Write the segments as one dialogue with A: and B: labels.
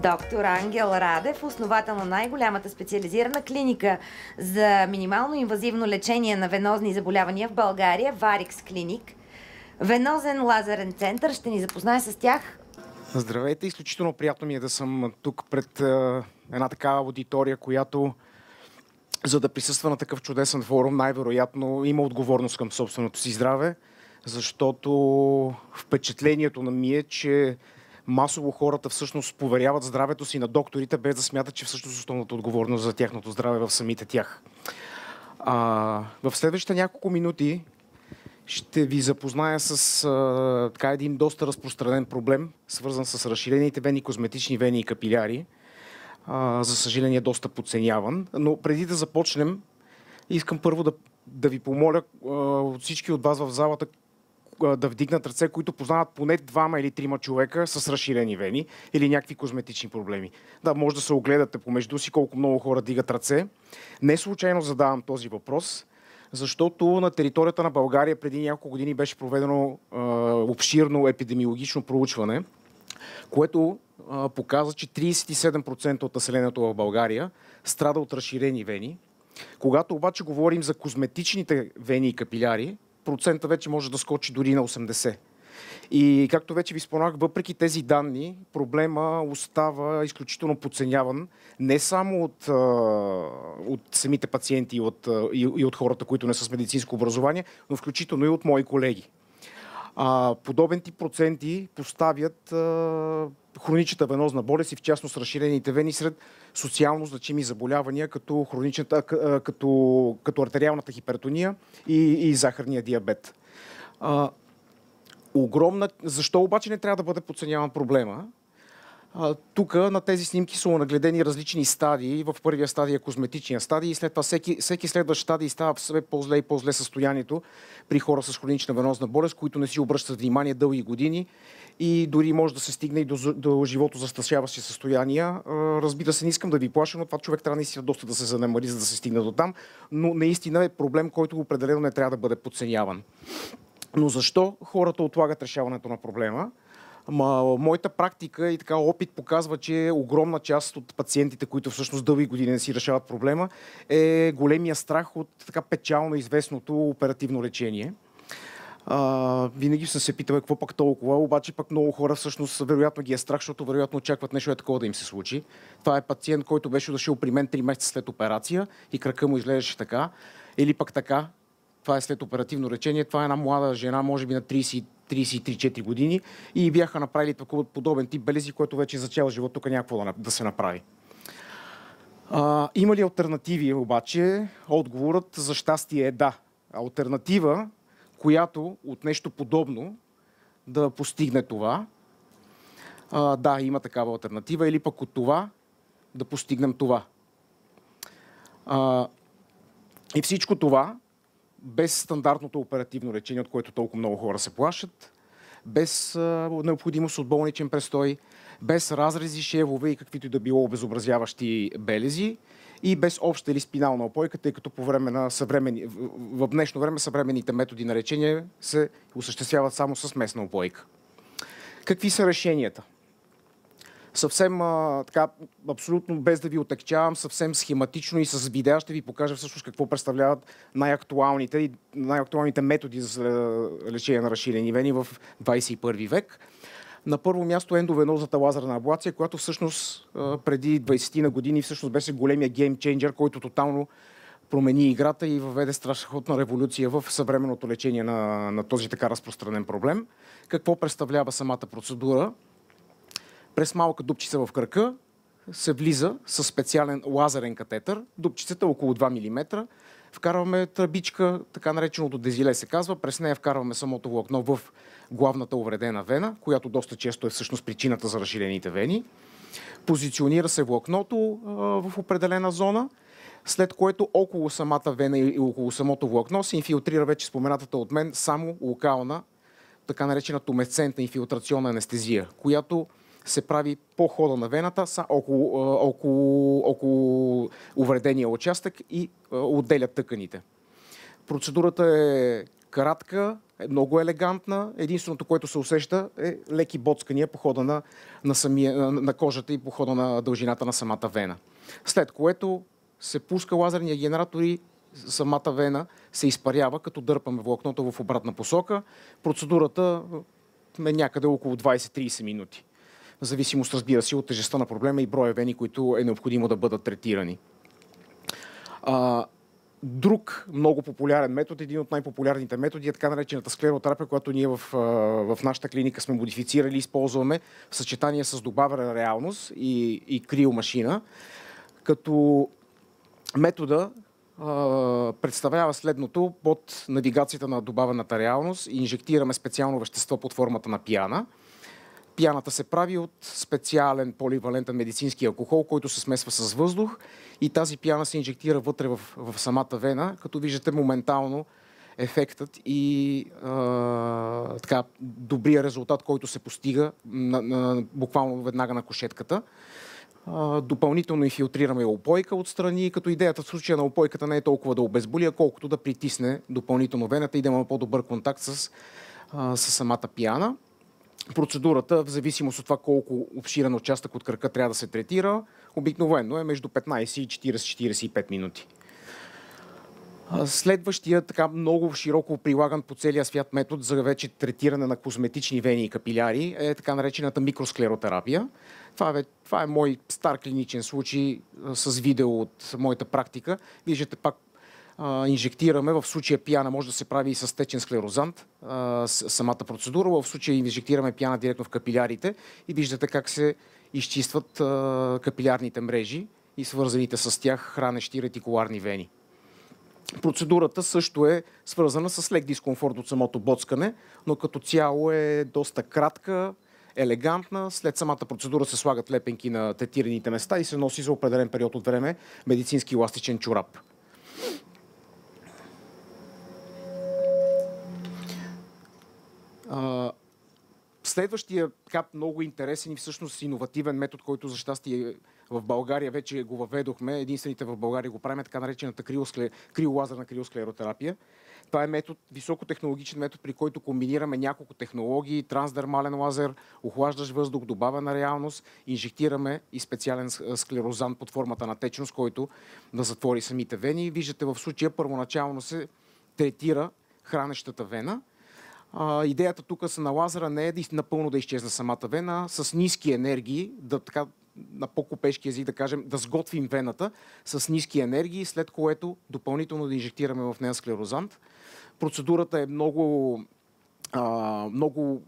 A: Доктор Ангел Радев, основател на най-голямата специализирана клиника за минимално инвазивно лечение на венозни заболявания в България, Варикс Клиник. Венозен лазерен център ще ни запознае с тях.
B: Здравейте, изключително приятно ми е да съм тук пред една такава аудитория, която, за да присъства на такъв чудесен форум, най-вероятно има отговорност към собственото си здраве, защото впечатлението на ми е, че масово хората всъщност поверяват здравето си на докторите, без да смятат, че всъщност основната отговорност за тяхното здраве в самите тях. В следващите няколко минути ще ви запозная с един доста разпространен проблем, свързан с разширените вени, козметични вени и капиляри. За съжаление, доста подценяван. Но преди да започнем, искам първо да ви помоля от всички от вас в залата да вдигнат ръце, които познават поне 2 или 3 човека с разширени вени или някакви козметични проблеми. Да, може да се огледате помежду си колко много хора дигат ръце. Не случайно задавам този въпрос, защото на територията на България преди няколко години беше проведено обширно епидемиологично проучване, което показа, че 37% от населението в България страда от разширени вени. Когато обаче говорим за козметичните вени и капиляри, процента вече може да скочи дори на 80%. И както вече ви споменах, въпреки тези данни, проблема остава изключително подценяван не само от самите пациенти и от хората, които не са с медицинско образование, но включително и от мои колеги. Подобен тип проценти поставят хроничната венозна болест и в частност разширените вени сред социално значими заболявания, като артериалната хипертония и захарния диабет. Защо обаче не трябва да бъде подценяван проблема? Тук на тези снимки са нагледени различни стадии. В първия стадий е козметичния стадий и след това всеки следващ стадий става все по-зле и по-зле състоянието при хора с хронична венозна болест, които не си обръщат внимание дълги години и дори може да се стигне и до живото застрашаващи състояния. Разбира се, не искам да ви плаша, но това човек трябва наистина доста да се занемари, за да се стигне до там, но наистина е проблем, който определено не трябва да бъде подценяван. Но защо хората отлагат решаването на проблема? Моята практика и така опит показва, че огромна част от пациентите, които всъщност дълги години не си решават проблема, е големия страх от така печално известното оперативно лечение. Винаги съм се питал какво пък толкова, обаче пък много хора всъщност вероятно ги е страх, защото вероятно очакват нещо такова да им се случи. Това е пациент, който беше дошъл при мен 3 месеца след операция и крака му изглеждаше така, или пък така. Това е след оперативно лечение. Това е една млада жена, може би на 33-4 години и бяха направили подобен тип белези, който вече за цял живот тук някакво да се направи. Има ли алтернативи обаче? Отговорът за щастие е да. Алтернатива, която от нещо подобно да постигне това. Да, има такава алтернатива. Или пък от това да постигнем това. И всичко това без стандартното оперативно лечение, от което толкова много хора се плашат, без необходимост от болничен престой, без разрези, шевове и каквито и да било обезобразяващи белези и без обща или спинална опойка, тъй като в днешно време съвременните методи на лечение се осъществяват само с местна опойка. Какви са решенията? Съвсем абсолютно без да ви отекчавам, съвсем схематично и с видеа ще ви покажа всъщност какво представляват най-актуалните методи за лечение на разширени вени в 21 век. На първо място ендовенозната лазерна аблация, която всъщност преди 20 на години всъщност беше големия геймченджер, който тотално промени играта и въведе страшна революция в съвременното лечение на този така разпространен проблем. Какво представлява самата процедура? През малка дупчица в кръка се влиза със специален лазерен катетър. Дупчицата е около 2 мм. Вкарваме тръбичка, така нареченото дезиле се казва. През нея вкарваме самото влакно в главната увредена вена, която доста често е всъщност причината за разширените вени. Позиционира се влакното в определена зона, след което около самата вена и около самото влакно се инфилтрира вече споменатата от мен само локална, така наречена тумесцентна инфилтрационна анестезия, която се прави по хода на вената около увредения участък и отделят тъканите. Процедурата е кратка, е много елегантна. Единственото, което се усеща, е леки боцкания по хода на кожата и по хода на дължината на самата вена. След което се пуска лазерния генератор и самата вена се изпарява, като дърпаме влакното в обратна посока. Процедурата е някъде около 20-30 минути. В зависимост, разбира се, от тежестта на проблема и броя вени, които е необходимо да бъдат третирани. Друг много популярен метод, един от най-популярните методи е така наречената склеротерапия, която ние в нашата клиника сме модифицирали и използваме в съчетание с добавена реалност и криомашина, като метода представлява следното: под навигацията на добавената реалност инжектираме специално вещество под формата на пяна. Пяната се прави от специален поливалентен медицински алкохол, който се смесва с въздух и тази пяна се инжектира вътре в самата вена, като виждате моментално ефектът и така, добрия резултат, който се постига буквално веднага на кушетката. Допълнително инфилтрираме опойка отстрани, като идеята в случая на опойката не е толкова да обезболи, а колкото да притисне допълнително вената и да има по-добър контакт с самата пяна. Процедурата, в зависимост от това колко обширен участък от кръка трябва да се третира, обикновено е между 15 и 40-45 минути. Следващия така много широко прилаган по целия свят метод за вече третиране на козметични вени и капиляри е така наречената микросклеротерапия. Това е мой стар клиничен случай с видео от моята практика. Виждате, пак инжектираме, в случая пяна може да се прави и с течен склерозант, самата процедура, в случая инжектираме пяна директно в капилярите и виждате как се изчистват капилярните мрежи и свързаните с тях хранещи ретикуларни вени. Процедурата също е свързана с лек дискомфорт от самото боцкане, но като цяло е доста кратка, елегантна. След самата процедура се слагат лепенки на третираните места и се носи за определен период от време медицински еластичен чорап. Следващия така много интересен и всъщност иновативен метод, който за щастие в България вече го въведохме, единствените в България го правим, е така наречената криолазерна криосклеротерапия. Това е метод, високотехнологичен метод, при който комбинираме няколко технологии: трансдермален лазер, охлаждащ въздух, добавена реалност, инжектираме и специален склерозант под формата на течност, който да затвори самите вени. Виждате, в случая първоначално се третира хранещата вена. Идеята тук на лазера не е напълно да изчезне самата вена, с ниски енергии, така, на по-купешки език да кажем, да сготвим вената с ниски енергии, след което допълнително да инжектираме в нея склерозант. Процедурата е много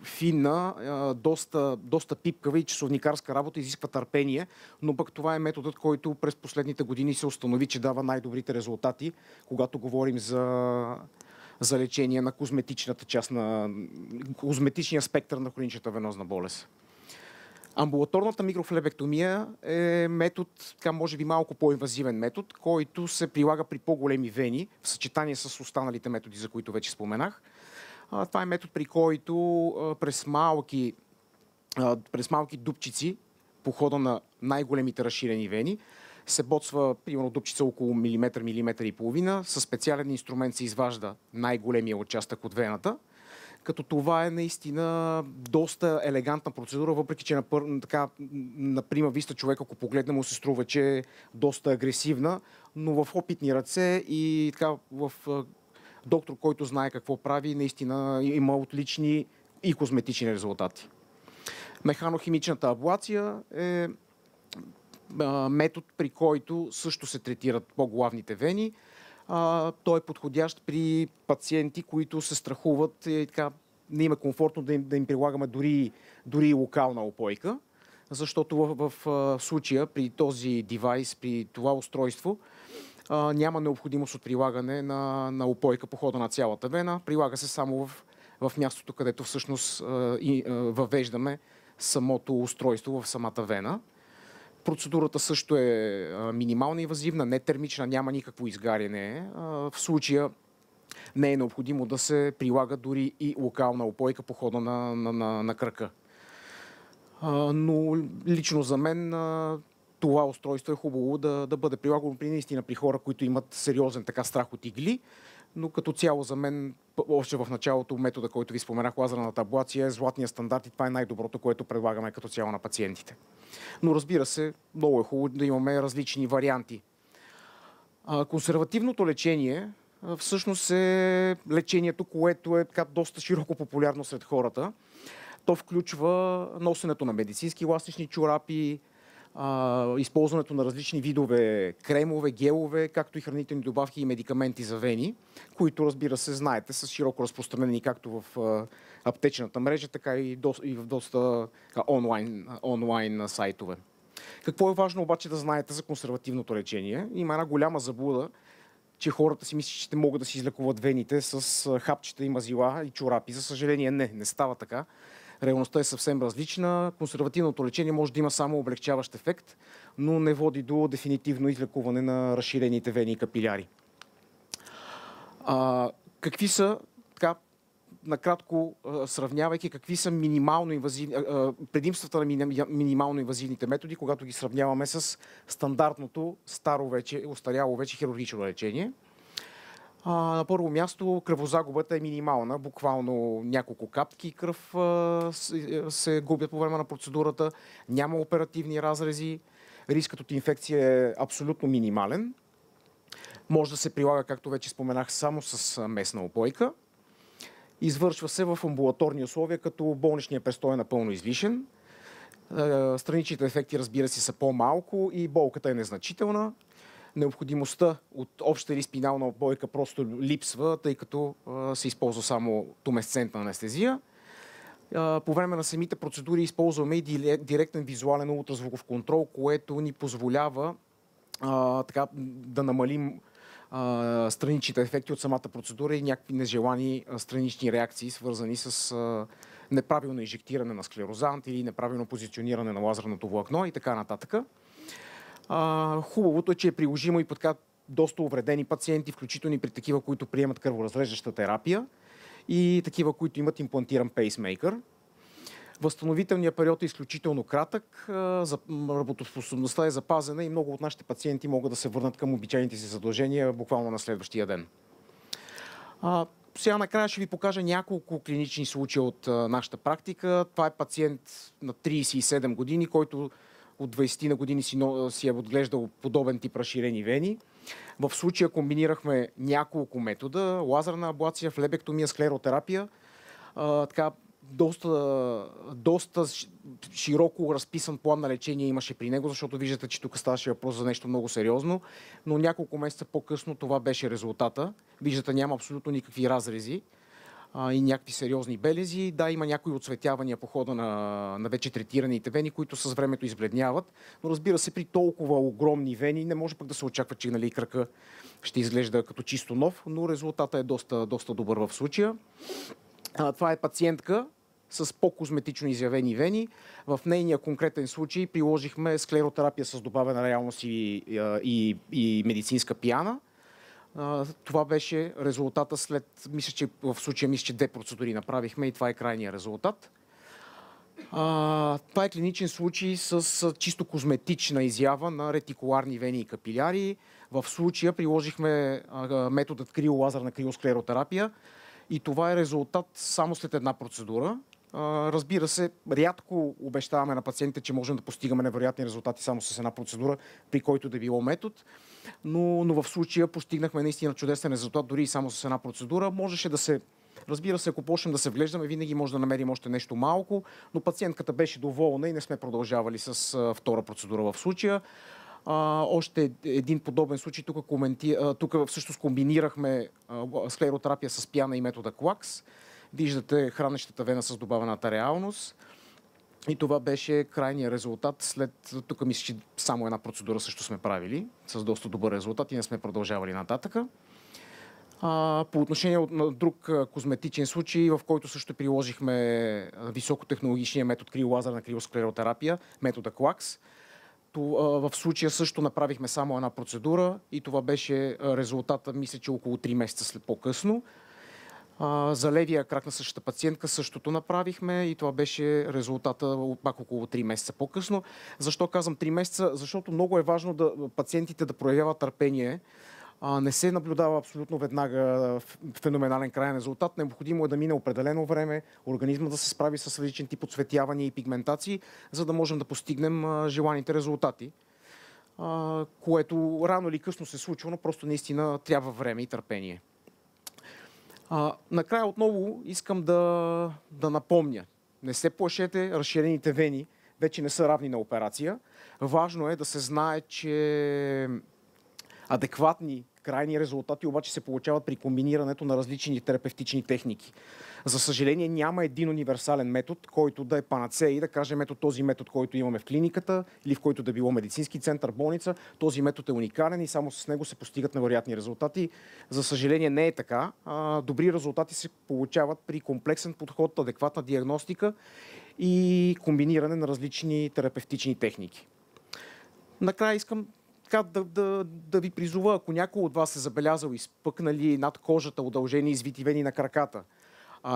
B: финна, доста пипкава и часовникарска работа, изисква търпение, но пък това е методът, който през последните години се установи, че дава най-добрите резултати, когато говорим за лечение на козметичната част, на козметичния спектър на хроничната венозна болест. Амбулаторната микрофлебектомия е метод, така може би малко по-инвазивен метод, който се прилага при по-големи вени в съчетание с останалите методи, за които вече споменах. Това е метод, при който през малки дупчици по хода на най-големите разширени вени се боцва, примерно, дупчица около милиметър и половина. Със специален инструмент се изважда най-големия участък от вената, като това е наистина доста елегантна процедура, въпреки че на прима виста човек, ако погледне, му се струва, че е доста агресивна, но в опитни ръце и така в доктор, който знае какво прави, наистина има отлични и козметични резултати. Механохимичната аблация е метод, при който също се третират по-главните вени. Той е подходящ при пациенти, които се страхуват и така не им е комфортно да им прилагаме дори локална опойка, защото в случая при този девайс, при това устройство, няма необходимост от прилагане на опойка по хода на цялата вена. Прилага се само в мястото, където всъщност въвеждаме самото устройство в самата вена. Процедурата също е минимално инвазивна, не термична, няма никакво изгаряне. В случая не е необходимо да се прилага дори и локална опойка по хода на кръка. Но лично за мен това устройство е хубаво да бъде прилагано наистина при хора, които имат сериозен страх от игли, но като цяло за мен, още в началото, метода, който ви споменах, лазерната аблация е златния стандарт и това е най-доброто, което предлагаме като цяло на пациентите. Но разбира се, много е хубаво да имаме различни варианти. Консервативното лечение всъщност е лечението, което е така доста широко популярно сред хората. То включва носенето на медицински ластични чорапи, използването на различни видове кремове, гелове, както и хранителни добавки и медикаменти за вени, които, разбира се, знаете, са широко разпространени както в аптечната мрежа, така и в доста онлайн сайтове. Какво е важно обаче да знаете за консервативното лечение? Има една голяма заблуда, че хората си мислят, че ще могат да си излекуват вените с хапчета и мазила и чорапи. За съжаление, не става така. Реалността е съвсем различна. Консервативното лечение може да има само облегчаващ ефект, но не води до дефинитивно излекуване на разширените вени и капиляри. Какви са, така, накратко сравнявайки, какви са предимствата на минимално инвазивните методи, когато ги сравняваме с стандартното, устаряло вече хирургично лечение? На първо място кръвозагубата е минимална, буквално няколко капки кръв се губят по време на процедурата, няма оперативни разрези, рискът от инфекция е абсолютно минимален. Може да се прилага, както вече споменах, само с местна опойка. Извършва се в амбулаторни условия, като болничният престой е напълно излишен. Страничните ефекти, разбира се, са по-малко и болката е незначителна. Необходимостта от обща или спинална опойка просто липсва, тъй като се използва само тумесцентна анестезия. По време на самите процедури използваме и директен визуален ултразвуков контрол, което ни позволява да намалим страничните ефекти от самата процедура и някакви нежелани странични реакции, свързани с неправилно инжектиране на склерозант или неправилно позициониране на лазерното влакно и така нататък. Хубавото е, че е приложимо и под доста увредени пациенти, включително и при такива, които приемат кръворазреждаща терапия и такива, които имат имплантиран пейсмейкър. Възстановителният период е изключително кратък, работоспособността е запазена и много от нашите пациенти могат да се върнат към обичайните си задължения буквално на следващия ден. Сега накрая ще ви покажа няколко клинични случаи от нашата практика. Това е пациент на 37 години, който от 20 на години си е отглеждал подобен тип разширени вени. В случая комбинирахме няколко метода: лазерна аблация, флебектомия, склеротерапия. Доста широко разписан план на лечение имаше при него, защото виждате, че тук ставаше въпрос за нещо много сериозно, но няколко месеца по-късно това беше резултата. Виждате, няма абсолютно никакви разрези и някакви сериозни белези. Да, има някои отцветявания по хода на вече третираните вени, които с времето избледняват, но разбира се, при толкова огромни вени не може пък да се очаква, че кръка ще изглежда като чисто нов, но резултатът е доста добър в случая. Това е пациентка с по-козметично изявени вени. В нейния конкретен случай приложихме склеротерапия с добавена реалност и медицинска пиана. Това беше резултата след, в случая мисля, че 2 процедури направихме и това е крайният резултат. Това е клиничен случай с чисто козметична изява на ретикуларни вени и капиляри. В случая приложихме методът криолазерна криосклеротерапия и това е резултат само след една процедура. Разбира се, рядко обещаваме на пациентите, че можем да постигаме невероятни резултати само с една процедура, при който да било метод, но в случая постигнахме наистина чудесен резултат, дори и само с една процедура. Можеше да се, разбира се, ако почнем да се вглеждаме, винаги може да намерим още нещо малко, но пациентката беше доволна и не сме продължавали с втора процедура в случая. Още един подобен случай, тук всъщност комбинирахме склеротерапия с пяна и метода КЛАКС. Виждате хранещата вена с добавената реалност и това беше крайният резултат тук мисля, че само една процедура също сме правили с доста добър резултат и не сме продължавали нататъка. По отношение на друг козметичен случай, в който също приложихме високотехнологичния метод криолазерна криосклеротерапия, метода КЛАКС. В случая също направихме само една процедура и това беше резултата, мисля, че около 3 месеца след по-късно. За левия крак на същата пациентка същото направихме и това беше резултата пак около 3 месеца по-късно. Защо казвам 3 месеца? Защото много е важно пациентите да проявяват търпение. Не се наблюдава абсолютно веднага феноменален крайен резултат. Необходимо е да мине определено време, организма да се справи с различен тип оцветявания и пигментации, за да можем да постигнем желаните резултати. Което рано или късно се случва, но просто наистина трябва време и търпение. Накрая отново искам да напомня. Не се плашете, разширените вени вече не са равни на операция. Важно е да се знае, че адекватни крайни резултати обаче се получават при комбинирането на различни терапевтични техники. За съжаление няма един универсален метод, който да е панацея и да кажем ето този метод, който имаме в клиниката или в който да било медицински център, болница, този метод е уникален и само с него се постигат невероятни резултати. За съжаление не е така. Добри резултати се получават при комплексен подход, адекватна диагностика и комбиниране на различни терапевтични техники. Накрая искам да ви призова, ако някой от вас е забелязал изпъкнали над кожата удължени извити вени на краката,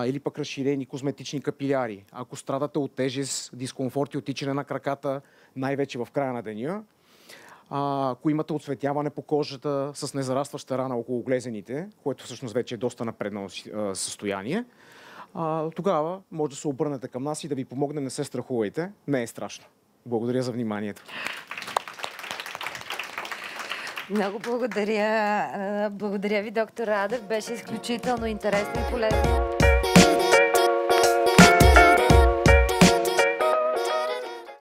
B: или пък разширени козметични капиляри, ако страдате от тежест, дискомфорт и оттичане на краката, най-вече в края на деня, ако имате отцветяване по кожата с незарастваща рана около глезените, което всъщност вече е доста напреднало състояние, тогава може да се обърнете към нас и да ви помогнем. Не се страхувайте, не е страшно. Благодаря за вниманието.
A: Много благодаря. Благодаря ви, доктор Радев. Беше изключително интересно и полезно.